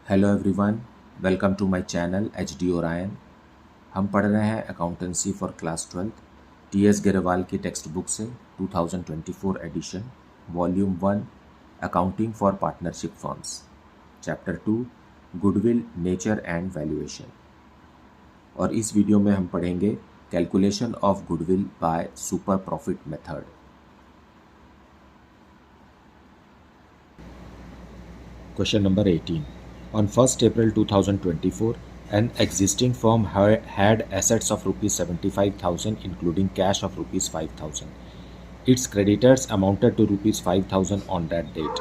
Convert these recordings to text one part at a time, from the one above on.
Hello everyone, welcome to my channel HD Orion. हम पढ़ रहे हैं accountancy for class 12 TS Grewal की टेक्स्ट बुक से 2024 edition volume 1 accounting for partnership firms, chapter 2 goodwill nature and valuation. और इस video में हम पढ़ेंगे calculation of goodwill by super profit method. Question number 18. On 1st April 2024, an existing firm had assets of rupees 75,000 including cash of rupees 5,000. Its creditors amounted to rupees 5,000 on that date.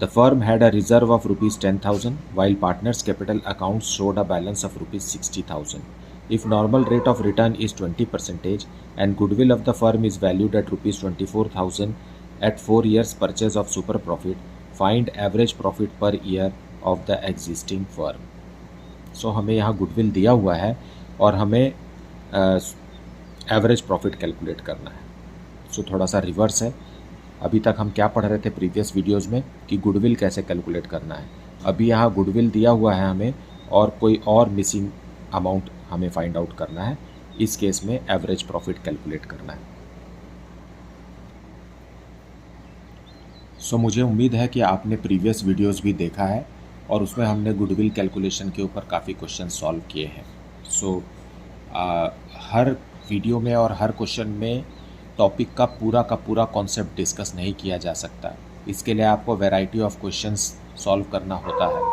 The firm had a reserve of rupees 10,000 while partners' capital accounts showed a balance of rupees 60,000. If normal rate of return is 20% and goodwill of the firm is valued at rupees 24,000 at 4 years purchase of super profit, find average profit per year of the existing firm. So हमें यहाँ goodwill दिया हुआ है और हमें average profit calculate करना है। सो थोड़ा सा रिवर्स है। अभी तक हम क्या पढ़ रहे थे प्रीवियस वीडियोस में कि गुडविल कैसे कैलकुलेट करना है। अभी यहाँ गुडविल दिया हुआ है हमें और कोई और मिसिंग अमाउंट हमें फाइंड आउट करना है। इस केस में एवरेज प्रॉफिट कैलकुलेट करना है। सो मुझे उम्मीद है कि आपने प्रीवियस वीडियोस भी देखा है और उसमें हमने गुडविल कैलकुलेशन के ऊपर काफ़ी क्वेश्चन सॉल्व किए हैं। सो हर वीडियो में और हर क्वेश्चन में टॉपिक का पूरा कॉन्सेप्ट डिस्कस नहीं किया जा सकता। इसके लिए आपको वैरायटी ऑफ क्वेश्चंस सॉल्व करना होता है।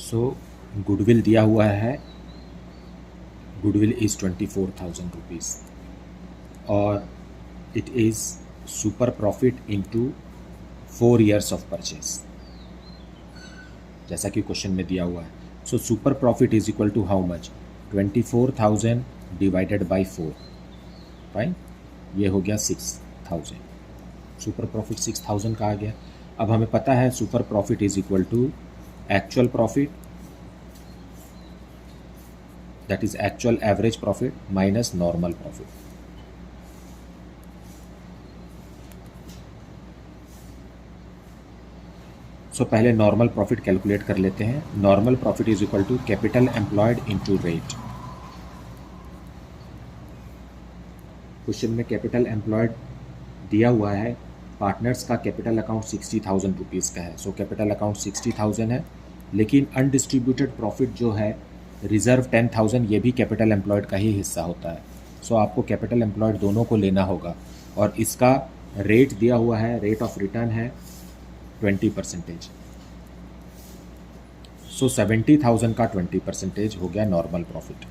सो गुडविल दिया हुआ है, गुडविल इज़ 24,000 रुपीज़ और it is super profit into 4 years of purchase, जैसा कि क्वेश्चन में दिया हुआ है। So super profit is equal to how much? 24,000 divided by 4, right. ये हो गया 6,000। सुपर प्रॉफिट 6,000 का आ गया। अब हमें पता है super profit is equal to actual profit, that is actual average profit minus normal profit. So पहले नॉर्मल प्रॉफिट कैलकुलेट कर लेते हैं। Normal profit is equal to capital employed into rate. Question में कैपिटल एम्प्लॉयड दिया हुआ है, partners का capital account 60,000 rupees का है। सो कैपिटल अकाउंट 60,000 है, लेकिन अनडिस्ट्रीब्यूटेड प्रॉफिट जो है रिजर्व 10,000, ये भी कैपिटल एम्प्लॉयड का ही हिस्सा होता है। सो आपको कैपिटल एम्प्लॉयड दोनों को लेना होगा और इसका रेट दिया हुआ है, रेट ऑफ रिटर्न है 20%। सो 70,000 का 20% हो गया normal profit.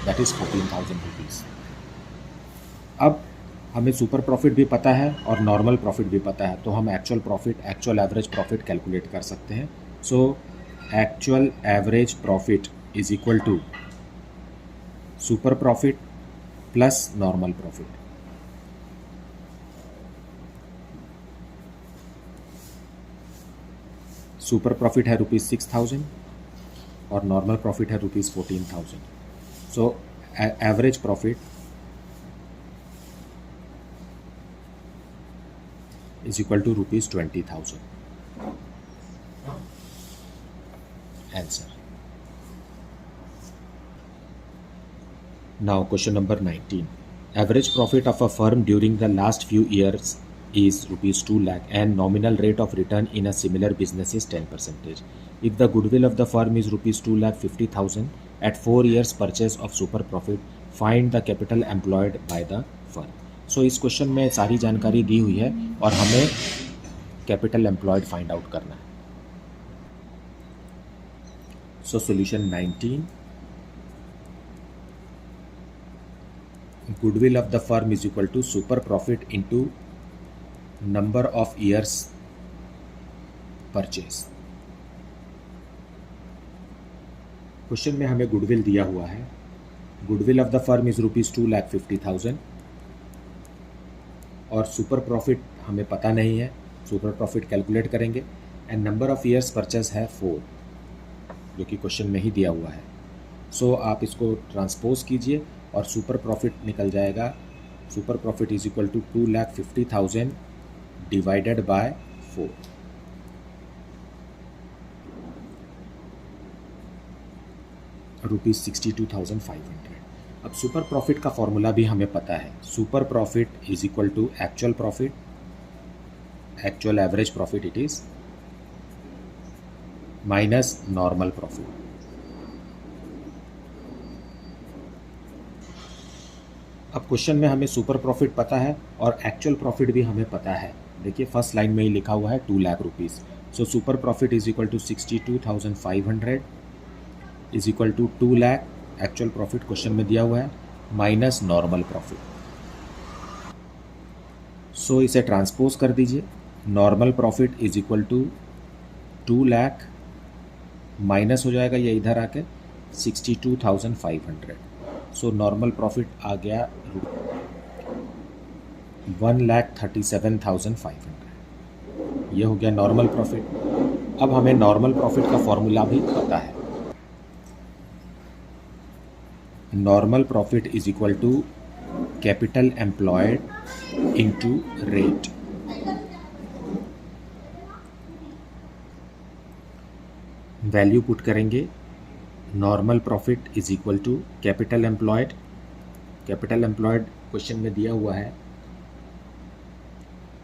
That is 14,000 rupees. अब हमें सुपर प्रॉफिट भी पता है और नॉर्मल प्रॉफिट भी पता है, तो हम actual profit, actual average profit calculate कर सकते हैं। So actual average profit is equal to super profit plus normal profit. Super profit है ₹6,000 और नॉर्मल प्रॉफिट है ₹14,000। So average profit is equal to ₹20,000. Answer. Now question number 19. Average profit of a firm during the last few years is rupees 2 lakh and nominal rate of return in a similar business is 10%. If the goodwill of the firm is rupees 2,50,000 at 4 years purchase of super profit, find the capital employed by the firm. सो इस question में सारी जानकारी दी हुई है और हमें capital employed find out करना है। So solution 19, goodwill of the firm is equal to super profit into number of years purchase. Question में हमें गुडविल दिया हुआ है, goodwill of the firm is ₹2,50,000 और सुपर प्रॉफिट हमें पता नहीं है, सुपर प्रॉफिट कैलकुलेट करेंगे and number of years purchase है 4, जो कि क्वेश्चन में ही दिया हुआ है। सो आप इसको ट्रांसपोज कीजिए और सुपर प्रॉफिट निकल जाएगा। Super profit is equal to 2,50,000 divided by 4, ₹62,500। अब सुपर प्रॉफिट का फॉर्मूला भी हमें पता है। Super profit is equal to actual profit, actual average profit it is, minus normal profit. अब क्वेश्चन में हमें सुपर प्रॉफिट पता है और एक्चुअल प्रॉफिट भी हमें पता है। देखिए फर्स्ट लाइन में ही लिखा हुआ है 2 lakh rupees. So super profit is equal to 62,500 is equal to 2 lakh, actual profit question में दिया हुआ है, माइनस नॉर्मल प्रॉफिट। सो इसे ट्रांसपोज कर दीजिए। Normal profit is equal to 2 lakh minus हो जाएगा ये इधर आके 62,500। सो नॉर्मल प्रॉफिट आ गया 1,37,500। ये हो गया नॉर्मल प्रॉफिट। अब हमें नॉर्मल प्रॉफिट का फॉर्मूला भी पता है। Normal profit is equal to capital employed into rate. Value put करेंगे। Normal profit is equal to capital employed, capital employed question में दिया हुआ है,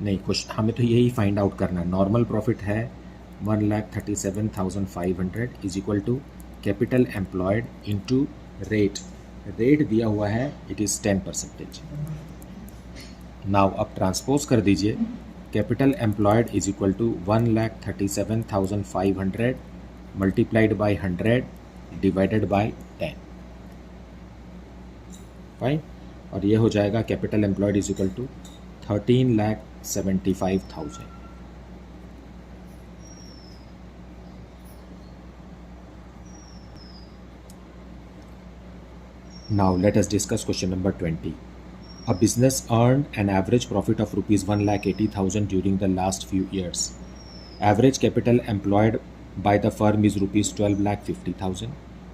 नहीं क्वेश्चन हमें तो यही फाइंड आउट करना है। नॉर्मल प्रॉफिट है 1,37,500 is equal to capital employed into rate. Rate दिया हुआ है इट इज़ 10%। नाउ अब ट्रांसपोज कर दीजिए। Capital employed is equal to 1,37,500 multiplied by 100 divided by 10। Fine, और ये हो जाएगा capital employed is equal to 13,75,000। Now let us discuss question number 20. A business earned an average profit of rupees 1,80,000 during the last few years. Average capital employed by the firm is rupees 12,50,000.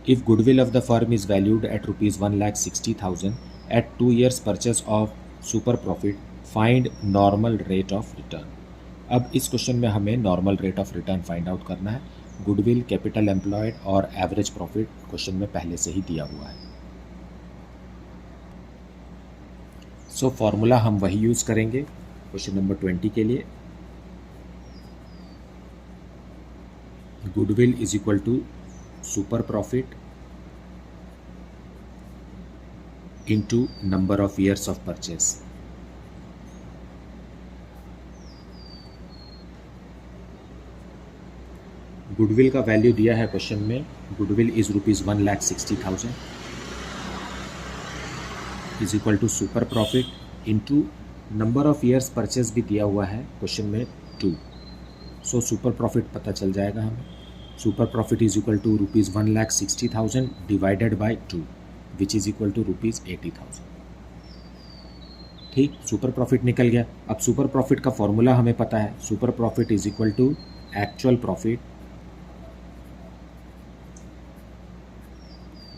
If goodwill of the firm is valued at rupees 1,60,000 at 2 years purchase of super profit, find normal rate of return. अब इस question में हमें normal rate of return find out करना है। Goodwill, capital employed और average profit question में पहले से ही दिया हुआ है। सो फॉर्मूला हम वही यूज़ करेंगे क्वेश्चन नंबर 20 के लिए। Goodwill is equal to super profit into number of years of purchase. Goodwill का वैल्यू दिया है क्वेश्चन में। Goodwill is rupees 1,60,000 is equal to super profit into number of years purchase भी दिया हुआ है क्वेश्चन में 2। सो सुपर प्रॉफिट पता चल जाएगा हमें। Super profit is equal to rupees 1,60,000 divided by 2 which is equal to rupees 80,000। ठीक, सुपर प्रॉफिट निकल गया। अब सुपर प्रॉफिट का फॉर्मूला हमें पता है। Super profit is equal to actual profit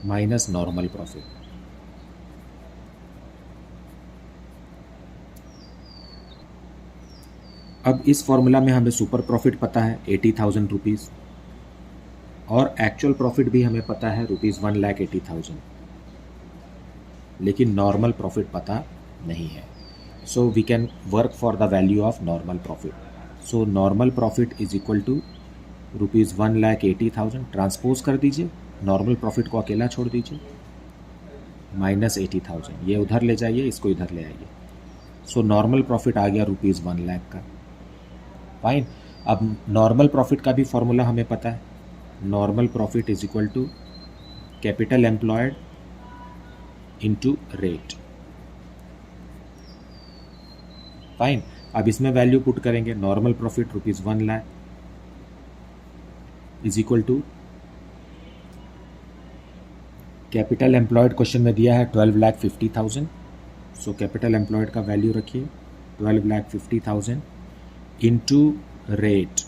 minus normal profit. अब इस फॉर्मूला में हमें सुपर प्रॉफिट पता है 80,000 रुपीज़ और एक्चुअल प्रॉफिट भी हमें पता है रुपीज़ 1,80,000, लेकिन नॉर्मल प्रॉफिट पता नहीं है। So we can work for the value of normal profit. So normal profit is equal to rupees 1,80,000। Transpose कर दीजिए, नॉर्मल प्रॉफिट को अकेला छोड़ दीजिए, माइनस 80,000। ये उधर ले जाइए, इसको इधर ले आइए। सो नॉर्मल प्रॉफिट आ गया रुपीज़ 1 लाख का। फाइन, अब नॉर्मल प्रॉफिट का भी फॉर्मूला हमें पता है। Normal profit is equal to capital employed into rate. Fine, अब इसमें वैल्यू पुट करेंगे। Normal profit rupees 1 lakh is equal to capital employed question में दिया है 12,50,000। सो कैपिटल एम्प्लॉयड का वैल्यू रखिए 12,50,000 into rate.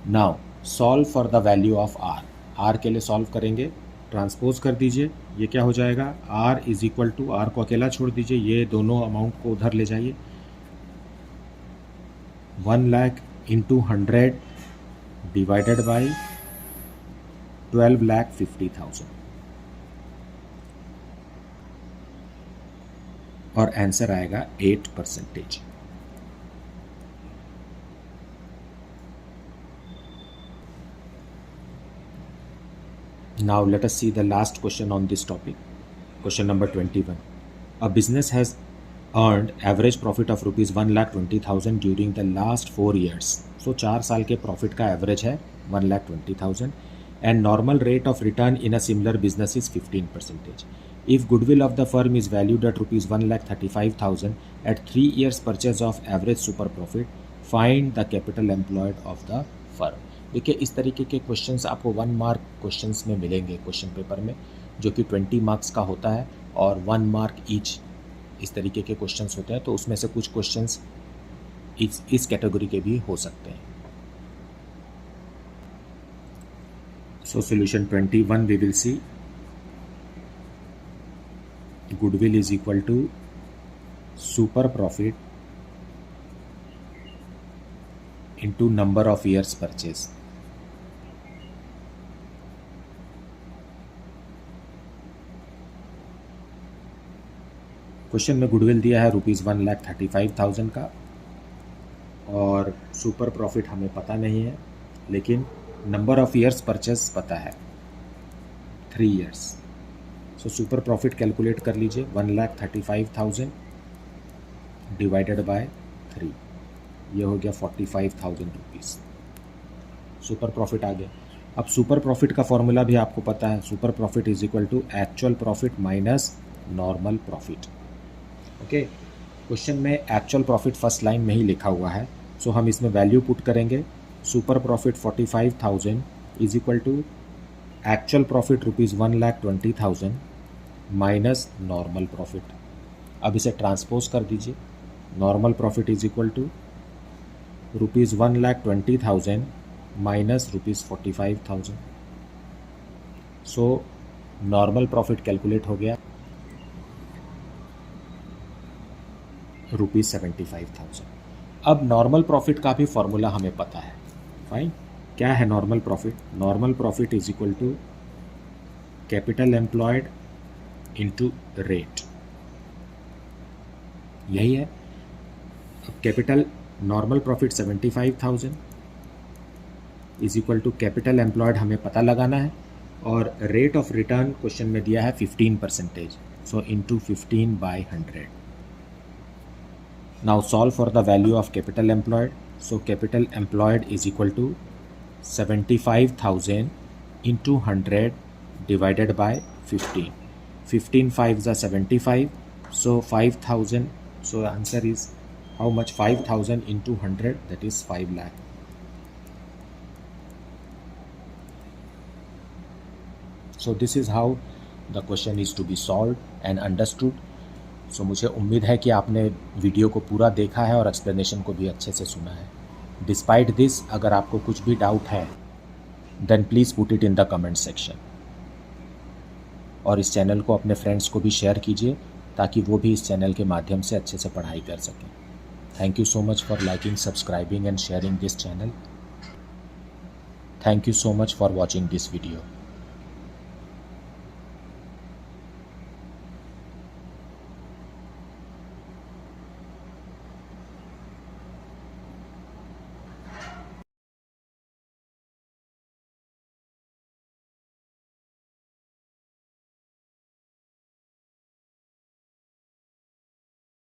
Now solve for the value of r. r के लिए सॉल्व करेंगे, ट्रांसपोज कर दीजिए, ये क्या हो जाएगा, r is equal to, r को अकेला छोड़ दीजिए, ये दोनों अमाउंट को उधर ले जाइए, 1 लाख इंटू 100 डिवाइडेड बाई 12,50,000 और आंसर आएगा 8%. Now let us see the last question on this topic. Question number 21. A business has earned average profit of rupees 1,20,000 during the last 4 years. So 4 साल के प्रॉफिट का average है 1,20,000 and normal rate of return in a similar business is 15%. If goodwill of the firm is valued at rupees 1,35,000 at 3 years purchase of average super profit, find the capital employed of the firm. देखिए इस तरीके के questions आपको 1 mark questions में मिलेंगे question paper में, जो कि 20 मार्क्स का होता है और 1 मार्क ईच इस तरीके के क्वेश्चंस होते हैं. तो उसमें से कुछ क्वेश्चंस इस कैटेगरी के भी हो सकते हैं. So solution 21 we will see. Goodwill is equal to super profit into number of years purchase. Question में गुडविल दिया है रुपीज़ 1,35,000 का और सुपर प्रॉफिट हमें पता नहीं है, लेकिन नंबर ऑफ ईयर्स परचेस पता है 3 ईयर्स. सो सुपर प्रॉफिट कैलकुलेट कर लीजिए, 1,35,000 डिवाइडेड बाय 3, ये हो गया 45,000 रुपीज़. सुपर प्रॉफिट आ गया. अब सुपर प्रॉफिट का फॉर्मूला भी आपको पता है, super profit is equal to actual profit minus normal profit. Okay, question में एक्चुअल प्रॉफिट फर्स्ट लाइन में ही लिखा हुआ है, सो हम इसमें वैल्यू पुट करेंगे. Super profit 45,000 is equal to actual profit rupees 1,20,000 minus normal profit. अब इसे ट्रांसपोज कर दीजिए. Normal profit is equal to rupees 1,20,000 minus rupees 45,000. So normal profit calculate हो गया रुपीज़ 75,000. अब नॉर्मल प्रॉफिट का भी फॉर्मूला हमें पता है. फाइन, क्या है normal profit? Normal profit is equal to capital employed into rate. यही है. अब capital normal profit 75,000 is equal to capital employed हमें पता लगाना है और रेट ऑफ रिटर्न क्वेश्चन में दिया है 15%. So into 15 by 100. Now solve for the value of capital employed. So capital employed is equal to 75,000 into 100 divided by 15. 15 5s are 75. So 5,000. So the answer is how much? 5,000 into 100, that is 5 lakh. So this is how the question is to be solved and understood. सो मुझे उम्मीद है कि आपने video को पूरा देखा है और एक्सप्लेनेशन को भी अच्छे से सुना है. डिस्पाइट दिस, अगर आपको कुछ भी डाउट है then please put it in the comment section. और इस चैनल को अपने फ्रेंड्स को भी शेयर कीजिए ताकि वो भी इस चैनल के माध्यम से अच्छे से पढ़ाई कर सकें. Thank you so much for liking, subscribing and sharing this channel. Thank you so much for watching this video.